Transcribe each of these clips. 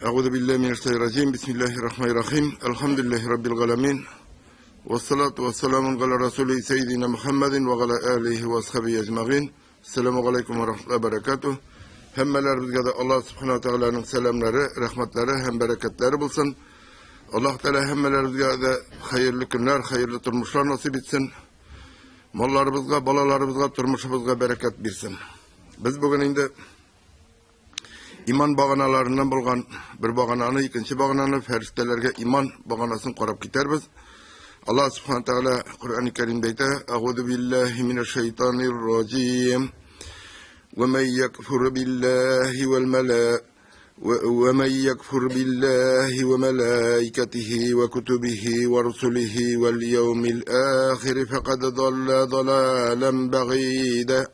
Euzu billahi mineşşeytanirracim. Bismillahirrahmanirrahim. Elhamdülillahi rabbil alamin. Ves salatu vesselamu ala Resulü seyyidina Muhammedin ve ala alihi ve ashabihi ecmaîn. Selamun aleyküm ve rahmetullahi ve berekatuh. Hemmelerimize de Allah Subhanahu ve Teala'nın selamları, rahmetleri hem bereketleri bulsun. Allah Teala hemmelerimize de hayırlı günler, hayırlı turmuşlar nasip etsin. Mallarımızga, balalarımızga, turmuşumuzga bereket versin. Biz bugün indi iman bağanalarından bulgan bir bağananı, ikinci bağananı feriştelerge iman bağanasını korap giderbiz. Allah Subhanahu Teala Kur'an-ı Kerim'de ayet: "Euzu billahi mineşşeytanirracim. Ve men yekfur billahi ve men yekfur billahi ve melaikatihi ve kutubihi ve rusulihi vel yevmil ahir fekad dalla dalalan ba'ida."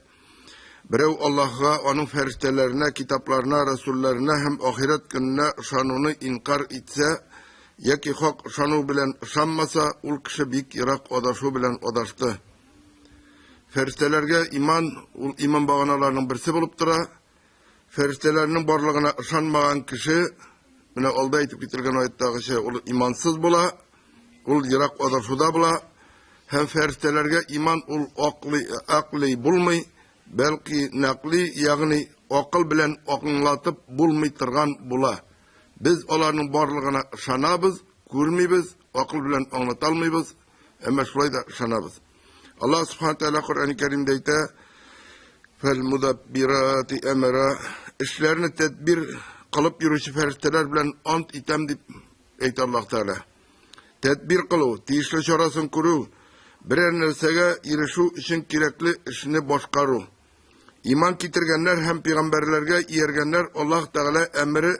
Birev Allah'a, onun feriştelerine, kitaplarına, resullerine hem ahiret gününe şanunu inkar etse, yaki hak şanu bilen şanmasa, ul kişi bik irak odaşı bilen odaştı. Feriştelerge iman bağanalarının birisi bulup dura, feriştelerinin barlığına şanmayan kişi, yine olda etip bitirgen ayetteki şey, ul imansız bula, ul irak odaşıda bula, hem feriştelerge iman ul akli bulmay, belki nakli yani akıl bilen akınlatıp bulmaytırgan bula. Biz onların barlığına şanabız, görmeybiz, akıl bilen anlatalmayız, ama şurayı da şanabız. Allah Subhanahu Teala Kur'an-ı Kerim'de ayette: "Fel mudabbirati emra." İşlerini tedbir kılıp yürüyüşü ferişteler bilen ant item deyip ayet Allah Teala. Tedbir kılı, tiyişli çorasın kuru, birer nersege irişu için gerekli işini boşkaru. İman kitirgenler hem peygamberlerge yergenler Allah Teala emri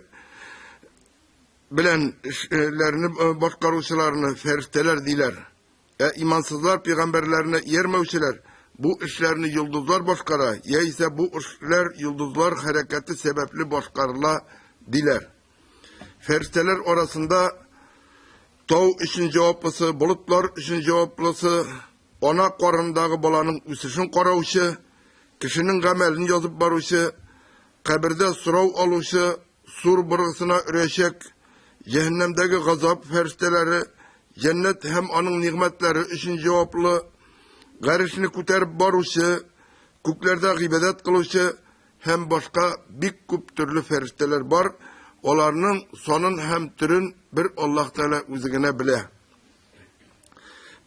bilen işlerini boşkaruşlarını ferişteler diler. İmansızlar peygamberlerine yermevçiler bu işlerini yıldızlar boşkara, ya ise bu işler yıldızlar hareketi sebepli boşkarla diler. Ferişteler orasında tov işin cevaplısı, bulutlar işin cevaplısı, ona korundagi bolanın üsüşün koravuşu, kişinin gamelini yazıp barışı, kabirde sırav alışı, sur bırgısına üreşek, cehennemdeki gazap ferişteleri, cennet hem onun nimetleri işin cevaplı, garışını kuterip barışı, kuklerde gıbedet kılışı, hem başka bir küp türlü ferişteler var. Onların sonun hem türün bir Allah Teala üzerine bile.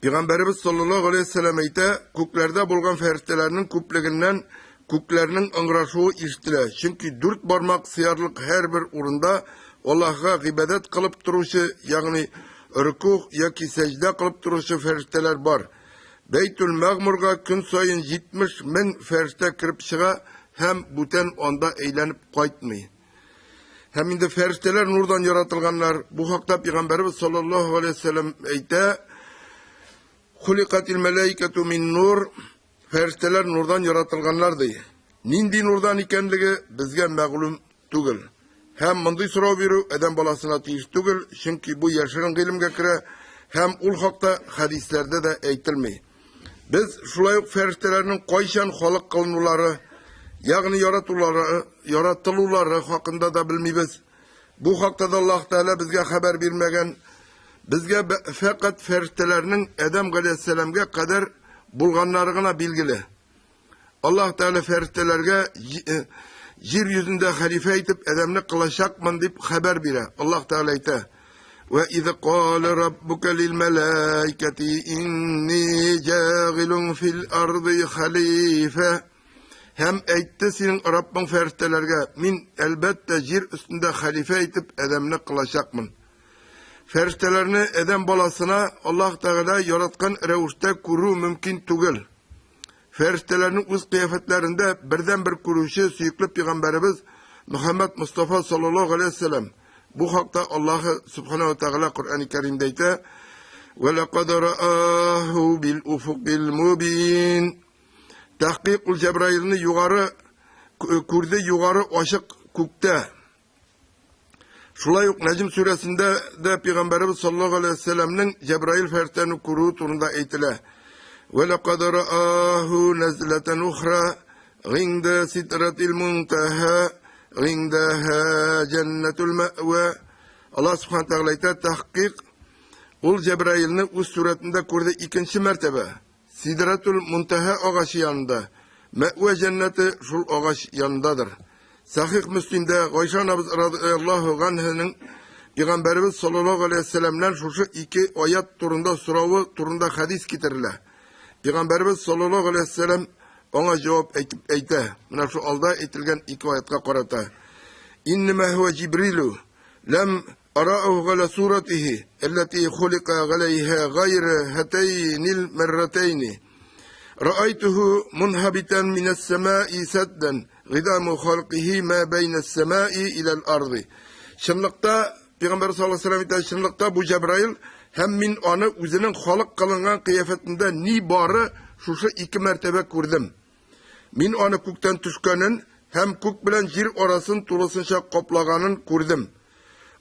Peygamberimiz sallallahu aleyhi ve sellem ayette, kuklerde bulgan feriştelerinin küpliğinden kuklerinin ıngıraşığı işitile. Çünkü dört barmak sıyarlık her bir urunda Allah'a gıbedet kılıp duruşu, yani rükûh yaki secde kılıp duruşu ferişteler var. Beytül Mağmur'a gün sayın 70.000 ferişte kirip çığa, hem buten onda eğlenip kaytmıyor. Hem indi ferişteler nurdan yaratılganlar. Bu hakta Peygamberimiz sallallahu aleyhi ve sellem ayette: "Hulikatil melaiketu min nur." Ferişteler nurdan yaratılganlar diye. Nindi nurdan ikenligi bizge mağlum tugul. Hem mındı sırav biru eden balasına tiyiş tugul. Çünkü bu yaşırın ilimge kire, hem ul hakta hadislerde de eytilmeyi. Biz şulay feriştelerinin koyşan halık kılınuları, yani yaratılıları hakkında da bilmeyiz. Bu hakta da Allah Teala bizge haber vermegen, bizge fakat feriştelerinin Adem Aleyhisselam'a kadar bulganlarına bilgili. Allah Teala feriştelerge yeryüzünde halife etip Adem'ni kılacakman deyip haber bire. Allah Teala ite: "Ve iz qâle rabbuke lil melâiketi inni câgilun fil ardı halife." Hem eytti senin Rabbin feriştelerge, min elbette yer üstünde halife etip Adem'ni kılacakman. Feriştelerini Adem balasına Allah Teala yaratkan revuşta kuru mümkün tugul. Feriştelerinin üst kıyafetlerinde birden bir kuruşu süyüklü Peygamberimiz Muhammed Mustafa sallallahu aleyhi ve sellem. Bu hakta Allah'ı Subhanahu ve Teala Kur'an-ı Kerim'de ayette: "Ve lekad ra'ahu bil ufukil mubin." Tahkikul Cebrail'ini yukarı kurdu, yukarı aşık kukte. Şulay yok Necm suresinde de Peygamberimiz sallallahu aleyhi ve sellem'nin Cebrail feriştelerini kuru turunda eytile: "Ve lekad ra'ahu nezleten uhra عند سدرة المنتهى عندها جنة المأوى Allah subhanahu teala ayta tahqiq ul Cebrail'ni uz suretinde kurdu ikinci mertebe. Sidratul Muntaha ağaçı yanında. Me've cenneti şul ağaç yanındadır. Sahih Müslim'de Ayşe anamız radıyallahu anh'ın Peygamberimiz sallallahu aleyhi ve sellem'den şu iki ayet turunda soruvu turunda hadis getirirler. Peygamberimiz sallallahu aleyhi ve sellem ona cevap eyte. Buna şu alda etilgen iki ayetke karata. İnneme huve Cibrilu lem ara'uhu gala suratihi elleti khulika galeyha gayre hateynil merrateyni. Ra'aytuhu munhabiten mines semai sedden gıdamu halqihi ma beynes semai ilel ardı. Şınlıkta Peygamber sallallahu aleyhi ve sellem şınlıkta bu Cebrail hem min onu özünün halık kılıngan kıyafetinde ni barı şu iki mertebe kurdum. Min onu kuktan tüşkenin hem kuk bilen jir orasın tulusunca koplaganın kurdum.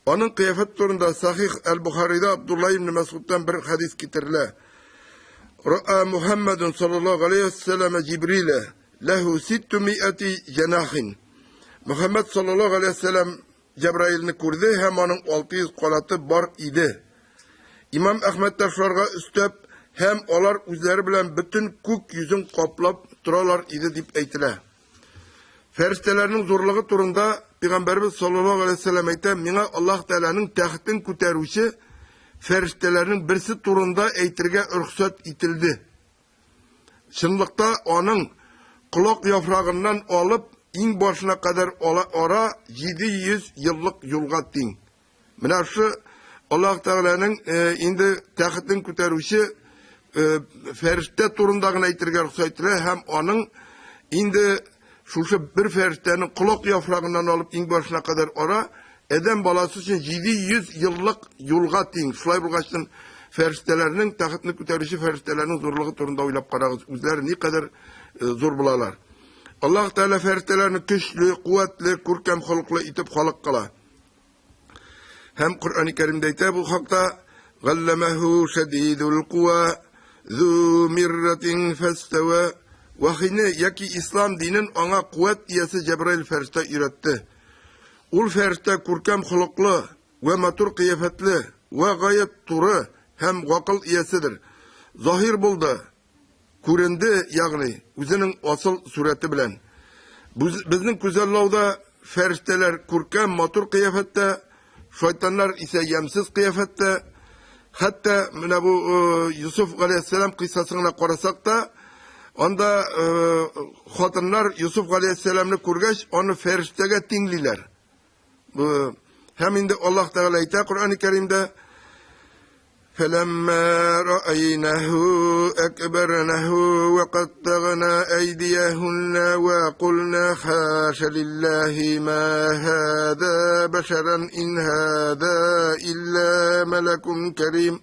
Onun kıyafet turunda Sahih el-Bukhari'de Abdullah ibn Mesud'dan bir hadis getirirler. Ra'a Muhammedun sallallahu aleyhi ve sellem Cibril'e lehu 600 cenahin. Muhammed sallallahu aleyhi ve sellem Cebrail'ni kurdu hem onun 600 kolatı var idi. İmam Ahmet taşlarga üstöp hem olar üzeri bilen bütün kuk yüzün kaplap duralar idi deyip eytiler. Feriştelerinin zorluğu turunda Peygamberimiz sallallahu aleyhi ve sellem eyte mina Allah Teala'nın tahtın küteruşi feriştelerinin birisi turunda eytirge ırksat itildi. Şınlıkta onun kulak yaprağından alıp in başına kadar ora 700 yıllık yolga din. Mina şu Allah Teala'nın indi tahtın küteruşi ferişte turundagına eytirge ırksat itildi hem onun indi şu bir feriştenin kulak yaprağından alıp in başına kadar ora Eden balası için 700 yıllık yolga din. Şulay bulgaçtın feriştelerinin tahtını küterişi feriştelerinin zorluğu turunda oylap karağız. Üzleri ne kadar zor bulalar. Allah Teala feriştelerini güçlü, kuvvetli, kurkem halukla itip haluk kala. Hem Kur'an-ı Kerim'de ite bu hakta Gallemehu şedidul kuva zu mirratin festeve vahine yaki İslam dinin ona kuvvet iyesi Cebrail ferişte üretti. Ul ferişte kurkem huluklu ve matur kıyafetli ve gayet turu hem vakıl iyesidir. Zahir buldu, kurindi yani özünün asıl sureti bilen. Bizning güzelliğinde ferişteler kurkem matur kıyafette, şeytanlar ise yemsiz kıyafette. Hatta bu Yusuf aleyhisselam kıssasına korasak da onda kadınlar Yusuf aleyhisselam'ını kurgaç onu feriştege dinliler. Hem indi Allah Teala ayta Kur'an-ı Kerim'de فَلَمَّا رَأَيْنَهُ أَكْبَرْنَهُ وَقَطَّعْنَا أَيْدِيَهُنَّ وَقُلْنَا حَاشَ لِلَّهِ مَا هَذَا بَشَرًا إِنْ هَذَا إِلَّا مَلَكٌ كَرِيمٌ.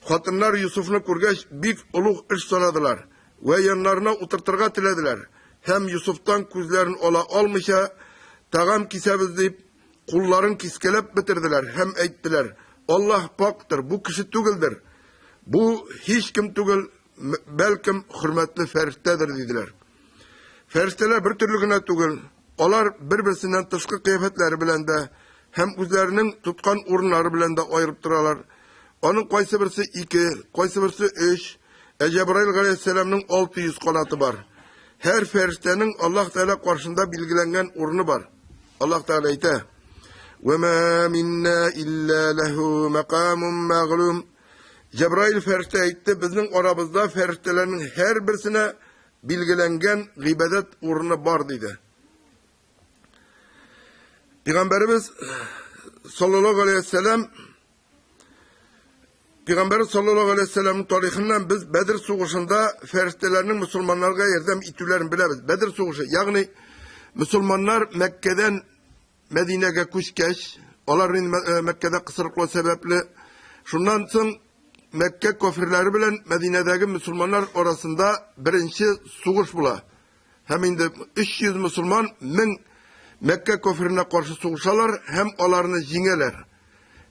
Kadınlar Yusuf'unu kurgaç büyük uluk iş sanadılar ve yanlarına oturtırga tilediler. Hem Yusuf'tan kuzların ola olmuşa tağam kisemiz deyip kulların kiskelep bitirdiler. Hem ettiler. Allah paktır. Bu kişi tügüldür. Bu hiç kim tügül belkim hürmetli feriştedir dediler. Ferişteler bir türlüğüne tügül. Onlar birbirisinden tışkı kıyafetleri bilen de hem üzerinin tutkan urunları bilen de ayırıp duralar. Onun kaysı birisi 2, kaysı birisi 3. Cebrail aleyhisselam'ın 600 kanatı var. Her feriştenin Allah Teala karşısında bilgilengen urunu var. Allah Teala ite وَمَا مِنَّا إِلَّا لَهُ مَقَامٌ مَغْلُومٌ. Cebrail ferişte etti, bizim aramızda feriştelerin her birisine bilgilengen gıbedet urunu var dedi. Peygamberimiz sallallahu aleyhi ve sellem Peygamber sallallahu aleyhi ve sellem'in tarihinden biz Bedir Soğuşu'nda feriştelerinin Müslümanlara yardım itülerini biliriz. Bedir Soğuşu yani Müslümanlar Mekke'den Medine'ye kuşkeş, onların Mekke'de kısırlıklı sebeple, şundan sonra Mekke kafirleri bilen Medine'deki Müslümanlar arasında birinci soğuş bula. Hem indi 300 Müslüman Mekke kafirine karşı soğuşalar, hem onlarını jingeler.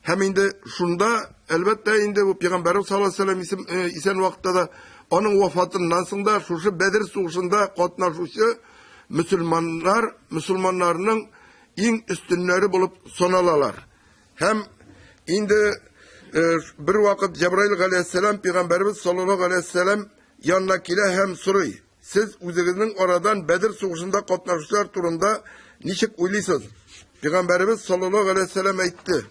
Hem indi şunda elbette indi bu Peygamberimiz sallallahu aleyhi ve sellem isen vakitte da onun vefatından sonra şu Bedir soğuşunda katnaşışı Müslümanlarının en üstünleri bulup sonalalar. Hem Indi bir vakit Cebrail aleyhisselam Peygamberimiz sallallahu aleyhi ve sellem yanına kile hem soruyor. Siz o'zingizning oradan Bedir soğuşunda qatnaşuşlar turunda niçik uylaysınız? Peygamberimiz sallallahu aleyhi ve sellem aytdı.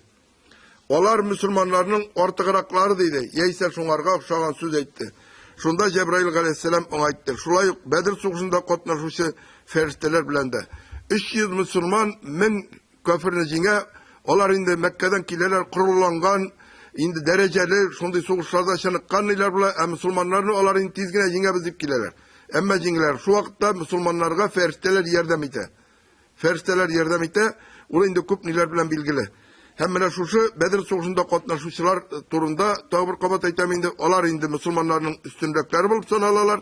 Olar Müslümanlarının ortağırakları deydi. Yeyse şunlarga okşagan söz aytdı. Şunda Cebrail aleyhisselam ona aytdı. Şulay Bedir soğuşunda qatnaşuşu ferişteler bilen de. 300 Müslüman min kafirine olar indi Mekke'den kileler kurulangan, indi dereceli, şunday soğuşlarda şanıkkan iler bula, Müslümanlarını olar indi tizgine jinge bizip kileler. Emme jingeler şu vakitte Müslümanlarga ferişteler yerdem ite. Ferişteler yerdem ite, ula indi köp niler bilen bilgili. Hem şu Bedir soğuşunda qatnaşuşlar turunda tağbir qabat aytam indi, olar indi Müslümanların üstünlükleri bulup sanalalar.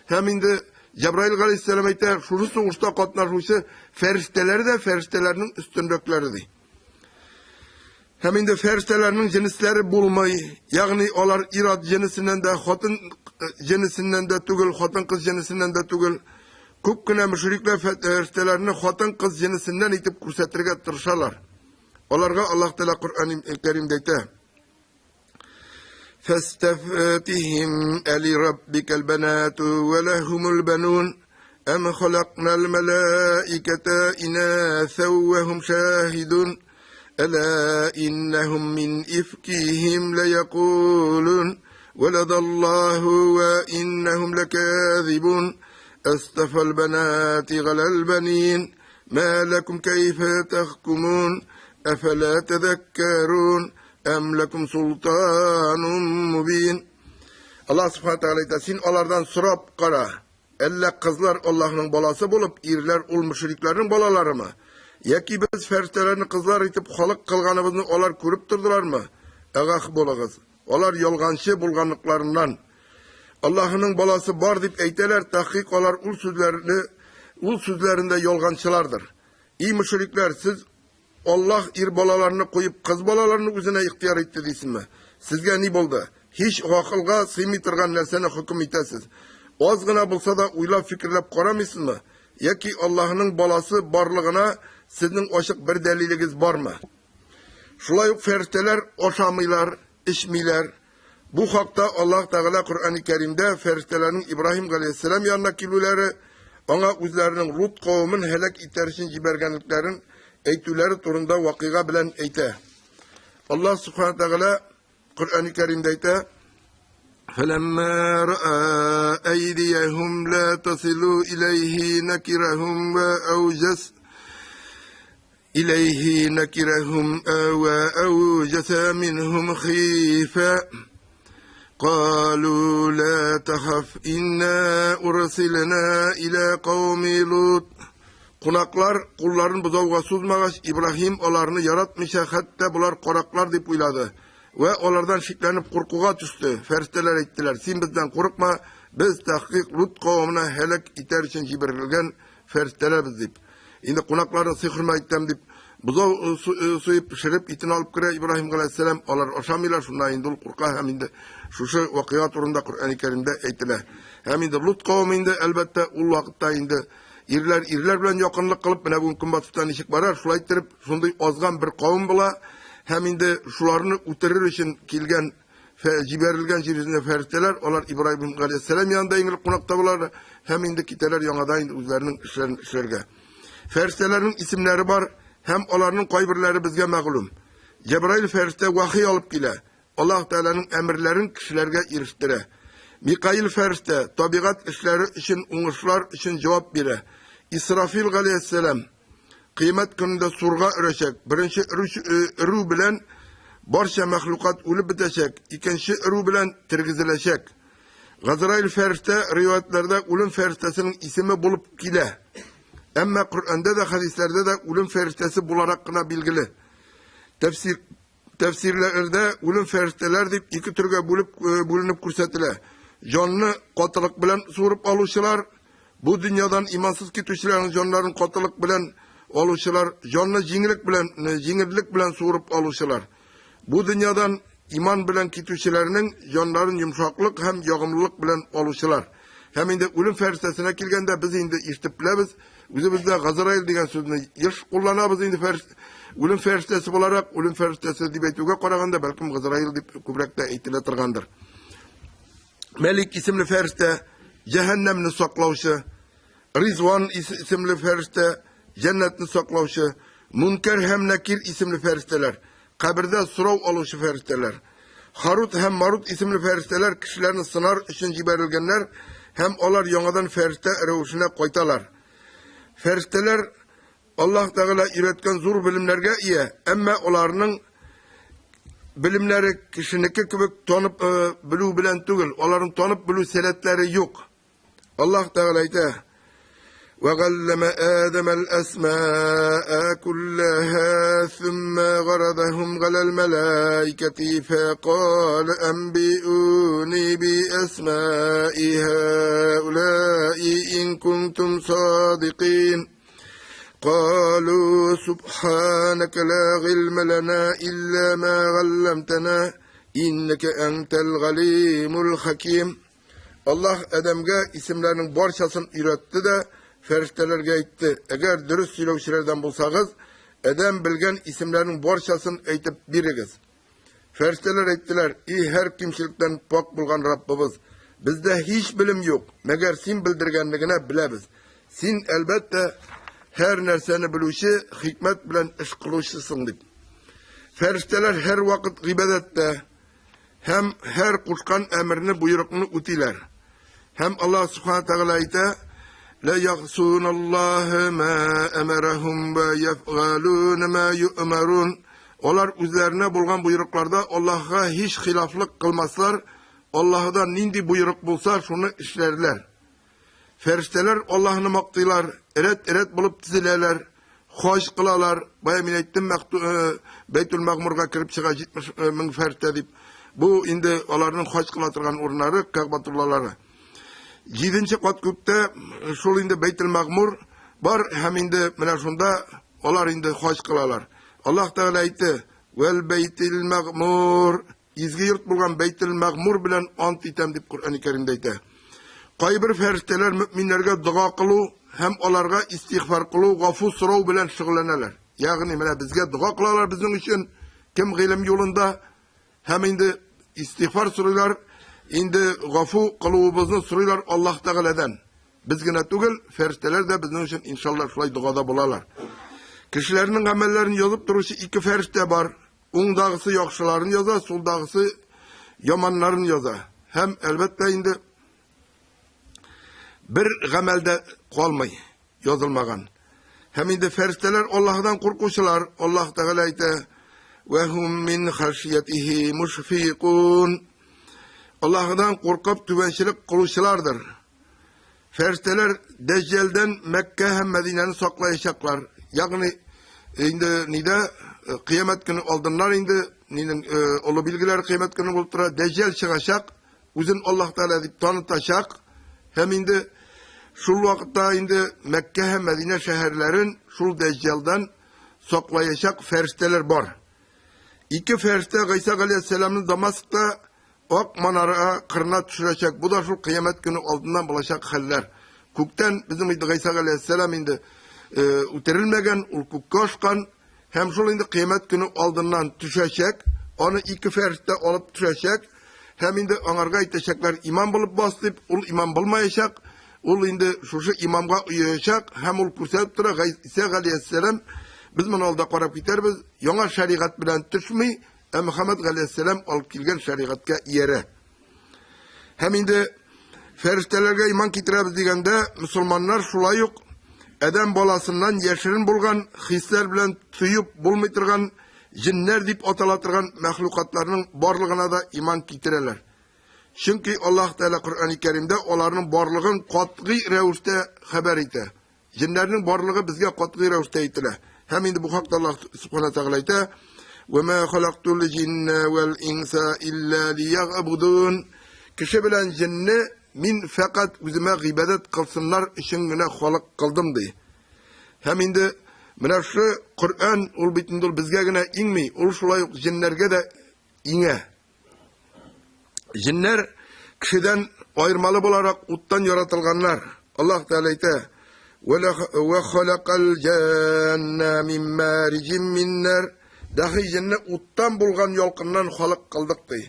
Hem indi Cebrail aleyhisselam ayta şu soğuşta qatnaşuşu ferişteleri de feriştelerinin üstünlükleridir. Hem indi feriştelerinin cinsleri bulmayı, yani olar irad cinsinden de, xotin cinsinden de tügül, xotin kız cinsinden de tügül, köpküne müşrikler feriştelerini xotin kız cinsinden itip kursetirge tırşalar. Olarga Allah Teala Kur'an-ı Kerim'de ayta. فَاسْتَفْتِهِمْ أَلِرَبِّكَ الْبَنَاتُ وَلَهُمُ الْبَنُونَ أَمْ خَلَقْنَا الْمَلَائِكَةَ إِنَاثًا وَهُمْ شَاهِدُونَ أَلَا إِنَّهُمْ مِنْ إِفْكِهِمْ لَيَقُولُونَ وَلَدَ اللَّهُ وَإِنَّهُمْ لَكَاذِبُونَ أَسْتَفَى الْبَنَاتِ عَلَى الْبَنِينَ مَا لَكُمْ كَيْفَ تَحْكُمُونَ أَفَلَا تَذَكَّرُونَ أَمْ لَكُمْ سُلْطَانٌ مُبِينٌ. Allah subhanahu teala aytasın, onlardan sorap qara. Elle kızlar Allah'ın balası bulup, irler ul müşriklerin balaları mı? Yaki biz feriştelerini kızlar itip halık kılganımızı olar körüp durdular mı? Ağaq bolağız. Olar yolgançı bulganlıklarından. Allah'ın balası var deyip eyteler, tahkik olar ul sözlerinde yolgançılardır. İyi müşrikler, siz Allah ir balalarını koyup kız balalarını üzerine ihtiyar etti deysin mi? Sizge ne boldu? Hiç akılga sıymaytırgan nersene hüküm etesiz. Azgına bulsa da uylap fikirlep koramıyorsun mu? Ya ki Allah'ın balası barlığına sizin oşuk bir deliliniz var mı? Şulay ferişteler oşamıylar, içmiler. Bu hakta Allah Teala Kur'an-ı Kerim'de feriştelerin İbrahim Aleyhisselam yanına kilüleri, ona üzerinin Lut kavmin helak iterişin cibergenliklerin eytüleri turunda vakıga bilen eyte. Allah Subhanahu Teala Kur'an-ı Kerim'de eyte. فَلَمَّا رَأَى أَيْدِيَهُمْ لَا تَصِلُ إِلَيْهِ نَكِرَهُمْ وَأَوْجَسَ مِنْهُمْ خِيفَةً قَالُوا لَا تَخَفْ إِنَّا أُرْسِلْنَا إِلَى قَوْمِ لُوطٍ. Kunaklar kulların buzavga suzmağaç İbrahim olarını yaratmışa, hatta bular koraklar deyip uyladı. Ve onlardan şiklenip korkuğa düştü. Ferişteler ettiler, sen bizden korkma, biz tahkik Lut kavmine helak iter için ciberilgen ferişteler biz deyip. Şimdi kunakların sıkırma ettim deyip, buzav suyup pişirip itin alıp kire İbrahim Aleyhisselam olar oşamıyla şundan indul korka hem indi şu vakıya turunda Kur'an-ı Kerim'de ettiler. Hem indi Lut kavminde elbette ul vakitte indi. İrler bilen yakınlık kılıp bana bugün kumbatıdan işik barar. Şulay ettirip şunday azgan bir kavim bula. Hem indi şularını uterir için kilgen, ciberilgen cirizinde ferişteler. Onlar İbrahim Aleyhisselam yanında ingilip konakta bular. Hem indi kiteler yanada indi üzerinin işlerge. Feriştelerin isimleri var. Hem onların kaybırları bizge mağlum. Cebrail ferişte vahiy alıp gile. Allah Teala'nın emirlerin kişilerge iriştire. Mikail ferişte tabiat işleri için, uğuşlar için cevap bire. İsrafil aleyhisselam kıymet gününde surga öreşek. Birinci ürü bilen barşa mahlukat ölüp bitecek. İkinci ürü bilen tirgizileşek. Gazrail ferişte rivayetlerde ölüm feriştesinin ismi bulup gile. Ama Kur'an'da da hadislerde de ölüm feriştesi bularak kına bilgili. Tefsirlerde ölüm ferişteler deyip iki türge bölünüp kürsetiler. Canlı katılık bilen sorup alışılar. Bu dünyadan imansız kitüşlerin canların katılık bilen alışılar. Canlı cingirlik bilen sorup alışılar. Bu dünyadan iman bilen kitüşlerinin canların yumuşaklık hem yağımlılık bilen alışılar. Hem indi ölüm feristesine kilgende biz indi iştiplemiz. Үзебездә Газраил дигән сүзне еш кулланабыз инде үлем фәрештәсе буларак, үлем фәрештәсе дип әйтүгә караганда, бәлкем Газраил дип күбрәк тә әйтелә торгандыр. Мәлик исемле фәрештә җәһәннәмне саклаучы, Ризван исемле фәрештә җәннәтне саклаучы, Мункар һәм Накир исемле фәрештәләр, кабердә сорау алучы фәрештәләр, Харут һәм Марут исемле фәрештәләр кешеләрне сынар өчен җибәрелгәннәр һәм алар яңадан фәрештә рәвешенә кайталар. Фәрештәләр Аллаһ Тәгалә өйрәткән зур белемнәргә ия, әмма аларның белемнәре кешенеке кебек танып белү белән түгел, аларның танып белү сәләтләре юк. Аллаһ Тәгалә әйтә: وَعَلَّمَ آدَمَ الْأَسْمَاءَ كُلَّهَا ثُمَّ عَرَضَهُمْ عَلَى الْمَلَائِكَةِ فَقَالَ أَنبِئُونِي بِأَسْمَاءِ هَؤُلَاءِ إِن كُنتُمْ صَادِقِينَ قالوا سبحانك لا علم لنا إلا ما علمتنا إنك أنت العليم الحكيم. Allah Adem'e isimlerinin barçasını üretti de feriştelerge aytdı. Eğer dürüst söyleyişlerden bulsanız, Adem bilgen isimlerinin barçasını aytıp birigiz. Ferişteler ayttılar: "Ey her kimçilikten pak bulgan Rabbimiz, bizde hiç bilim yok. Meğer sen bildirgenligine bilebiz. Sen elbette her nerseni biluşu, hikmet bilen iş kıluşusun" deyip. Ferişteler her vakit ibadette, hem her kuşkan emrini buyrukunu utiler. Hem Allah subhanahu teala ayta: "La ya'sunallaha ma emarahum ve yef'alun ma yu'marun." Onlar üzerine bulgan buyruklarda Allah'a hiç hilaflık kılmazlar. Allah'dan nindi buyruk bulsa şunu işlerler. Ferişteler Allah'ını maktıylar, eret bulup dizilerler, hoş kılalar. Baya min ettim Beytül Mağmur'a kirip çığa 70 bin ferişte deyip. Bu indi onların hoş kılatırgan orunları, Ka'batullahları. 7. kat kökte şol indi Beytül Mağmur var, hem indi mena şunda onlar indi hoş kılalar. Allah Teala aytdı: "Vel Beytül Mağmur." İzgi yurt bulgan Beytül Mağmur bilen ant item deyip Kur'an-ı Kerim'de aytdı. Qaybir ferişteler müminlerge dua kılu hem onlarga istiğfar kılu, gafu sorau bilen şıgılanırlar. Yani mena bizge dua kılarlar bizim için, kim ilim yolunda hem indi istiğfar sorular, indi gafu kılubuzunu sorular Allah Teala'dan. Bizgine tugul, ferişteler de bizim için inşallah şulay duada bularlar. Kişilerinin amellerini yazıp duruşu iki ferişte var. Undağısı yakşıların yaza, soldağısı yamanların yaza. Hem elbette indi bir gamelde kalmay, yazılmagan. Hem indi ferişteler Allah'tan korkuşular. Allah Teala ayta: "Vehum min haşiyetihi muşfikun." Allah'tan korkup tüvençilik kılışılardır. Ferişteler Deccal'den Mekke hem Medine'ni saklayacaklar. Yani indi nide kıyamet günü aldınlar indi. Olu bilgiler kıyamet günü bultura Deccal çıkacak. Uzun Allah Teala deyip tanıtacak. Hem indi şul vakitte indi Mekke hem Medine şehirlerin şul Deccal'dan saklayacak ferişteler var. İki ferişte İsa Aleyhisselam'ın Damask'ta ok manara kırına düşürecek. Bu da şu kıyamet günü altından bulaşacak haller. Kukten bizim İsa Aleyhisselam indi uterilmegen, ulkuk koşkan, hem şu indi kıyamet günü altından düşecek. Onu iki ferişte alıp düşecek. Hem indi onarga itecekler, imam bulup bastıp, ul imam bulmayacak. Ul indi şu imamga uyuyacak. Hem ul kursayıp dura İsa Aleyhisselam biz bunu alda qarab gitarbiz. Yana şeriat bilen düşmey, Muhammed Aleyhisselam alıp kelgen şeriatga iyere. Hem indi feriştelerge iman kitirabız degende Müslümanlar şulay yok. Adam balasından yaşırın bulgan, hisler bilen tuyup bulmaytırgan, jinler deyip atalatırgan mahlukatlarının barlığına da iman kitireler. Çünkü Allah Teala Kur'an-ı Kerim'de onların barlığın katgı revuşte haber ite. Jinlerin barlığı bizge katgı revuşte itile. Hem indi bu hakta Allah subhanahu teala ite: "Ve ma halaqtul cinne vel insa illa liya'budun." Kişi bilen jinni min fakat üzüme ibadet kılsınlar için güne halak kıldım diye. Hem indi mena şu Kur'an ul bitindul bizge güne inmi, ul şulay jinlerge de ine. Jinler kişiden ayırmalı olarak uttan yaratılganlar. Allah Teala ite: وخلق الجنة من مارج من نار dahi jinni o'tdan bo'lgan yolqindan xalq qildik dey.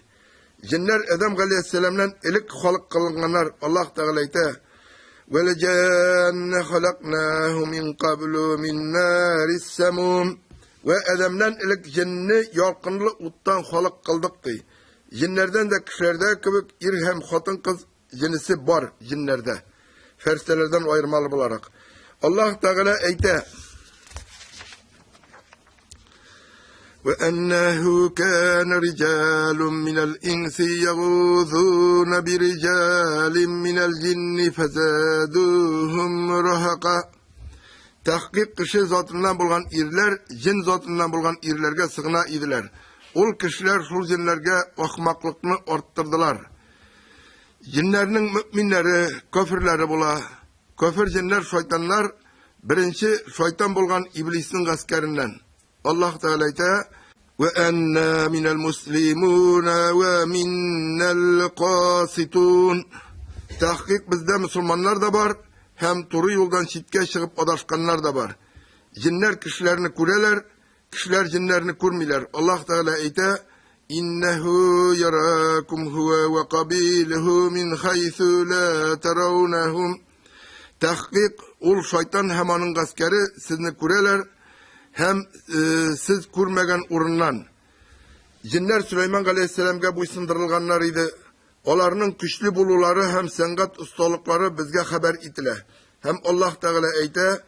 Jinlar Adam alayhissalomdan ilk xalq qilinganlar. Alloh taolo aytadi: "Vel janna xalaqnahu min qablu min naris samum." Ve Adamdan ilk jinni yolqinli o'tdan xalq qildik dey. Jinlerden de kişilerde kibik ir hem xotin kız cinisi var jinlerde. Feriştelerden ayırmalı bularak. Allah Teala aytadi: وأنه كان رجال من الإنس يغوثون برجال من الجن فزادوهم رهقا. Tahqiq kişi zatından bulgan irler, cin zatından bulgan irlerge sığına idiler. Ol kişiler şul cinlerge ahmaklıkını arttırdılar. Cinlerinin müminleri, kafirleri bula. Kafir cinler, şeytanlar, birinci şeytan bulgan iblisin askerinden. Allah Teala aytadi: "Ve enna minel muslimun ve minnel qasitun." Tahqiq bizde Müslümanlar da var, hem turu yoldan çitke çıkıp adaşkanlar da var. Cinler kişilerini kureler, kişiler cinlerini kurmiler. Allah Teala aytadi: "İnnehu yarakum huve ve qabiluhu min haythu la terawnahum." Tahqiq ol şeytan hem onun askeri sizni kureler, hem siz kurmagan urundan. Cinler Süleyman Aleyhisselam'a buysundurulganlar idi. Onların güçlü buluları hem sengat ustalıkları bizge haber itile. Hem Allah Teala aytadi: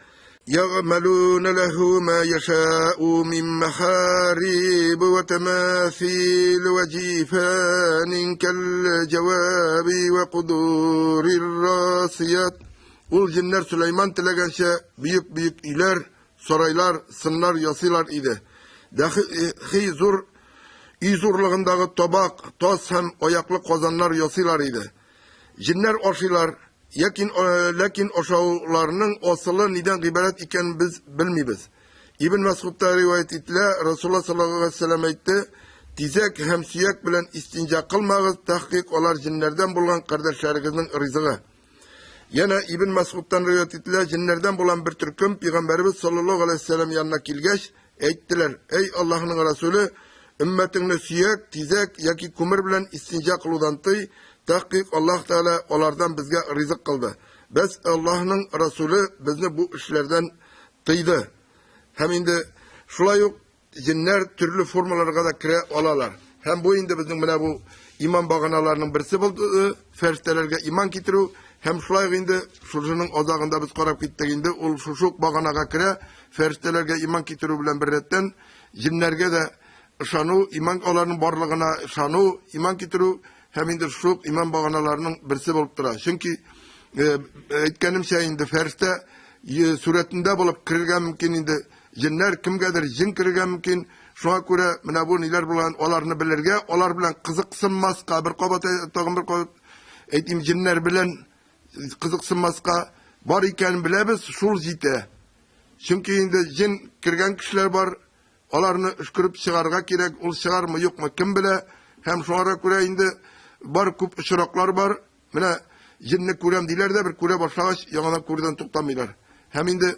"Ya'malun lehu ma yasha'u min maharib ve temathil ve jifanin kel cevabi ve kudurir rasiyat." Ul cinler Süleyman tilegençe büyük büyük iler, saraylar, sınlar yasılar idi. Dahi İzurluğundaki tabak, toz hem ayaklı kazanlar yasılar idi. Cinler aşılar, lakin aşağılarının asılı neden ibaret iken biz bilmiyoruz. İbn Mesud'da rivayet etilir, Resulullah sallallahu aleyhi ve sellem aytdı: "Tizek hem süyek bilen istinca kılmağız, tahkik olar cinlerden bulan kardeşlerinizin rızığı." Yana İbn Mesud'dan rivayet etilir, cinlerden bulan bir türküm Peygamberimiz sallallahu aleyhi ve sellem yanına kilgeç, ettiler: "Ey Allah'ın Resulü, ümmetini süyek, tizek, yaki kumur bilen istinca kılıdan tıy, tahkik Allah Teala onlardan bizge rızık kıldı. Biz Allah'ın Resulü bizni bu işlerden tıydı." Hem indi şulay yok, cinler türlü formalarına da kire olalar. Hem bu indi bizim bu iman bağanalarının birisi buldu, feriştelerge iman getiriyor. Hem şulay indi, şurşunun ocağında biz qarab gittik indi, ol şuşuk bağanaga kire, feriştelerge iman getiriyor bilen bir retten, cinlerge de şanu, iman onların varlığına şanu, iman getiriyor. Hem indi şuşuk iman bağanalarının birisi bulup dura. Çünkü etkenim şey indi, ferişte suretinde bulup kırılgan mümkün indi. Cinler kimgedir cin kırılgan mümkün. Şuna göre bu neler bulan olarını bilirge, olar bilen kızıksınmazka, bir kobat tağın bir kobat ettiğim cinler bilen kızıksınmazka var iken bilebiz şul jite. Çünkü indi cin kırgan kişiler var, olarını üşkürüp çıkarga gerek, ol çıgar mı yok mu kim bile. Hem şuna göre indi var kup ışıraklar var. Mine cinni kurem diler de bir kure başlağış yanına kureden tutamıyorlar. Hem indi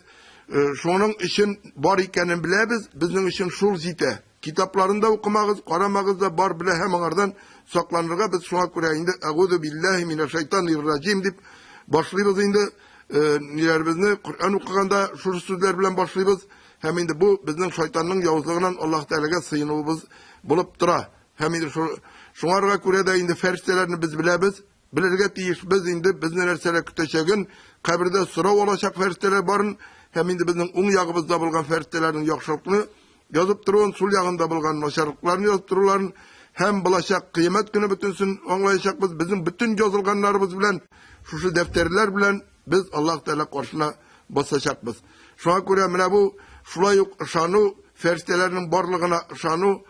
şunun için var ikenin bilebiz, bizim için şul jite. Kitaplarında okumağız, qaramağız da bar bile hem onlardan saklanırga biz şuna göre indi "Eûzu billahi mineşşeytanirracim" deyip başlayız indi. Nilerimizni Kur'an okuganda şu sözler bilen başlayız. Hem indi bu bizim şeytanın yavuzluğundan Allah Teala'ga sığınığımız bulup dura. Hem indi şunlarga göre de indi feriştelerini biz bilebiz. Bilirge tiyiş biz indi bizni nerseler küteşegin kabirde sıra olacak ferişteler barın. Hem indi bizim un yağımızda bulgan feriştelerin yakşılıkını yazıp durun, sul yağında bulgan başarılıklarını yazıp dururların. Hem bulaşak kıyamet günü bütünsün anlayacak bizim bütün yazılganlarımız bilen, şu defterler bilen biz Allah Teala karşına basacakmız. Şuna göre bu şulay şanu feriştelerinin varlığına şanu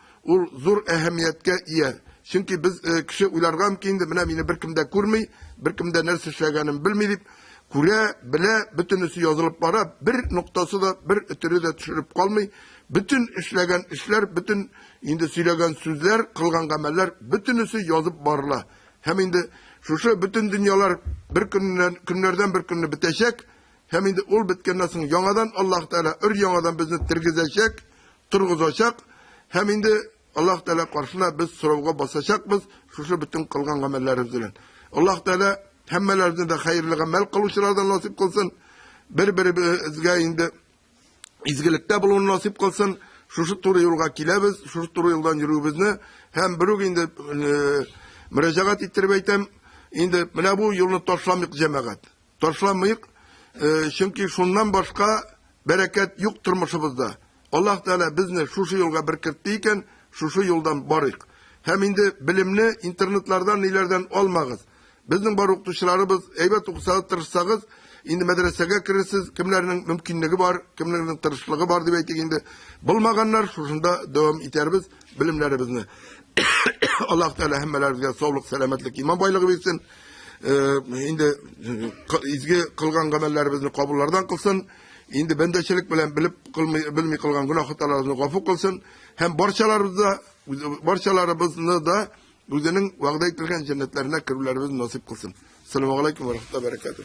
zor ehemmiyetke iyi. Çünkü biz kişi uylargan ki indi beni bir kimde kurmay, bir kimde neresi şeyganın bilmeyip kure bile bütünüsü yazılıp bara bir noktası da bir ötürü de düşürüp kalmay. Bütün işlegen işler, bütün indi söylegen sözler, kılgan ameller bütünüsü yazıp barla. Hem indi şu bütün dünyalar bir günlerden bir günü bitecek. hem indi ol bitkenden soň ýangadan Allah Teala ür-ýangadan bizni tirgizeşek, turguzaşak, hem indi Allah Teala karşına biz sorawga basacakbız, şuşu bütün kılgan amellerimiz bilen. Allah Teala hemmelerimize de hayırlı amel kıluşlardan nasip kılsın. Bir-birimizge indi izgilikte bulun nasip kılsın. Şuşu turu yolga kilebіз, şuşu turu yoldan yürüyübizni hem birug indi müracaat ettirip aytam, indi mine bu yolunu taşlamayık cemaat. Taşlamayık, çünkü şundan başka bereket yok turmuşumuzda. Allah Teala bizni şuşu yolga birkirttiyken şuşu yoldan barık. Hem indi bilimni internetlerden ilerden almağız. Bizning bar o'qituvchilarimiz aybat o'qisa tirishsag'iz, indi madrasaga kirasiz, kimlarning mumkinligi bor, kimlarning tirishligi bor deb aytdik. Endi bilmaganlar shunda davom etamiz bilimlarimizni. Allah Teala hammalarimizga sog'lik, salomatlik, iymon boyligi bersin. Endi izgi qilgan amallarimizni qabullardan qilsin. Endi bandachilik bilan bilmay qilgan gunoh xatolarimizni g'afur qilsin. Hem barchalarimizni da o'zining va'da etilgan jannatlarına kiruvlarimiz nasip kılsın. Selamun aleyküm ve rahmetullahi ve berekatuhu.